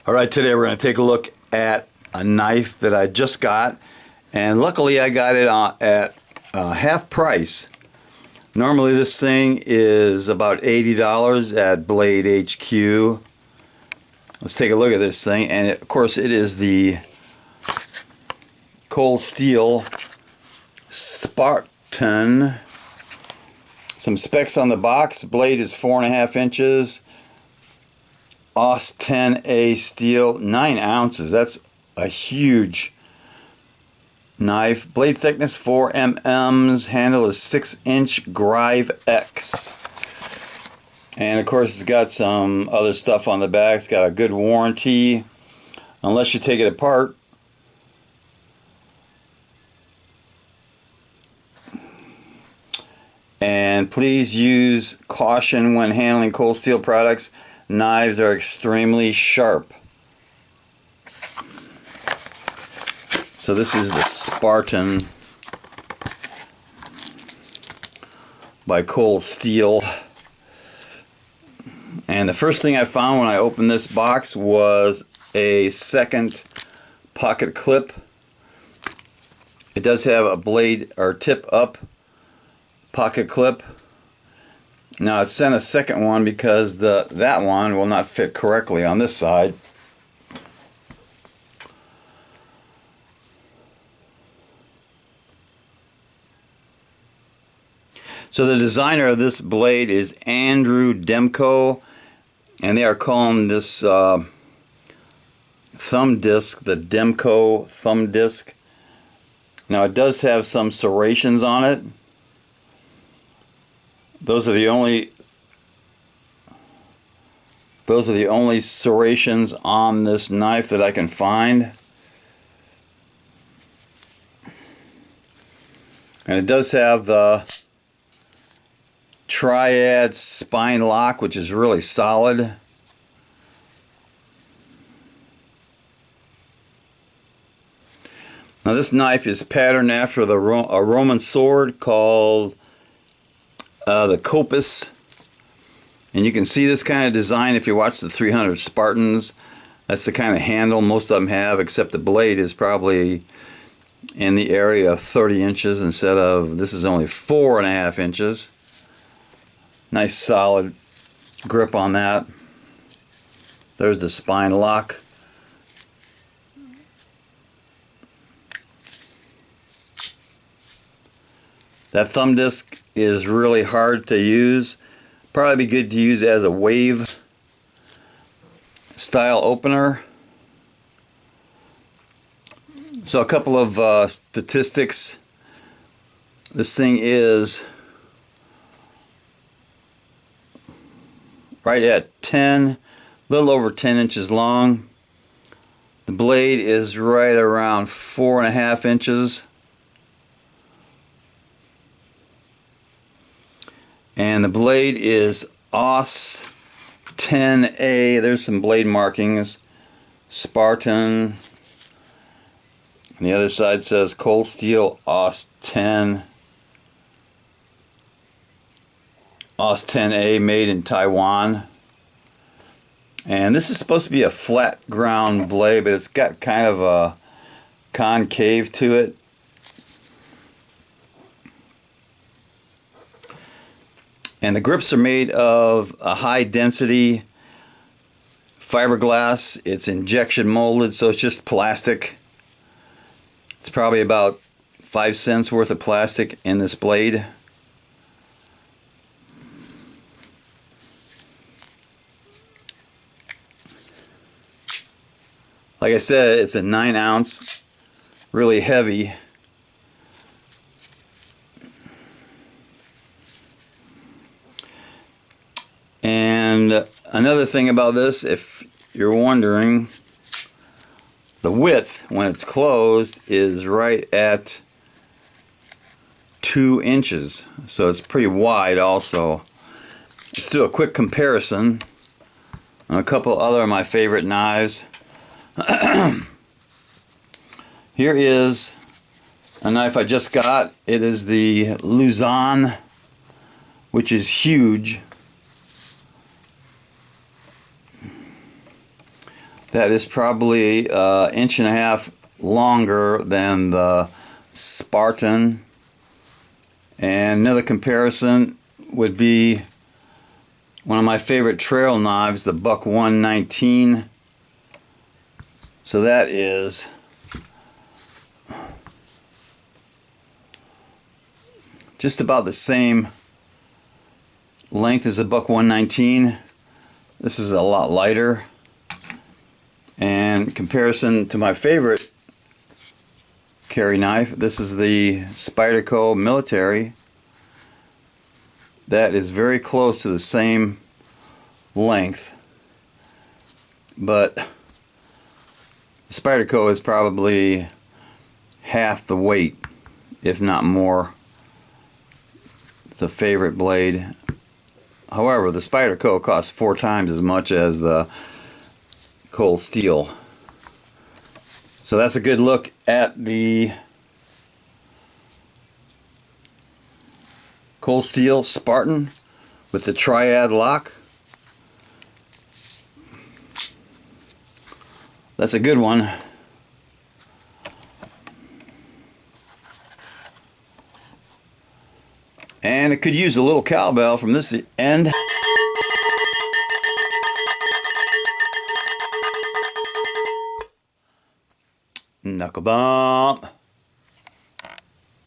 Alright, today we're going to take a look at a knife that I just got, and luckily I got it at half price. Normally this thing is about $80 at Blade HQ. Let's take a look at this thing, and of course it is the cold steel Spartan. Some specs on the box. Blade is 4.5 inches. AUS 10A steel, 9 ounces. That's a huge knife. Blade thickness 4 mm. Handle is 6-inch Grive X. And of course it's got some other stuff on the back. It's got a good warranty, unless you take it apart. And please use caution when handling cold steel products. Knives are extremely sharp. So this is the Spartan by Cold Steel. And the first thing I found when I opened this box was a second pocket clip. It does have a blade or tip up pocket clip. Now it sent a second one because that one will not fit correctly on this side. So the designer of this blade is Andrew Demko, and they are calling this thumb disc the Demko thumb disc. Now it does have some serrations on it. Those are the only serrations on this knife that I can find. And it does have the triad spine lock, which is really solid. Now this knife is patterned after a Roman sword called the Copus, and you can see this kind of design if you watch the 300 Spartans. That's the kind of handle most of them have, except the blade is probably in the area of 30 inches instead of, this is only 4.5 inches. Nice solid grip on that. There's the spine lock. That thumb disc is really hard to use. Probably be good to use as a wave style opener. So a couple of statistics. This thing is right at 10, a little over 10 inches long. The blade is right around 4.5 inches. And the blade is AUS 10A. There's some blade markings. Spartan. And the other side says Cold Steel AUS 10. AUS 10A, made in Taiwan. And this is supposed to be a flat ground blade, but it's got kind of a concave to it. And the grips are made of a high density fiberglass. It's injection molded, so it's just plastic. It's probably about 5 cents worth of plastic in this blade. Like I said, it's a 9 ounce, really heavy. And another thing about this, if you're wondering, the width when it's closed is right at 2 inches. So it's pretty wide also. Let's do a quick comparison on a couple other of my favorite knives. Here is a knife I just got. It is the Luzon, which is huge. That is probably an inch and a half longer than the Spartan. And another comparison would be one of my favorite trail knives, the Buck 119. So that is just about the same length as the Buck 119. This is a lot lighter. And in comparison to my favorite carry knife, this is the Spyderco Military. That is very close to the same length, but the Spyderco is probably half the weight, if not more. It's a favorite blade. However, the Spyderco costs 4 times as much as the cold steel. So that's a good look at the cold steel Spartan with the triad lock. That's a good one. And it could use a little cowbell from this end. Knuckle bump.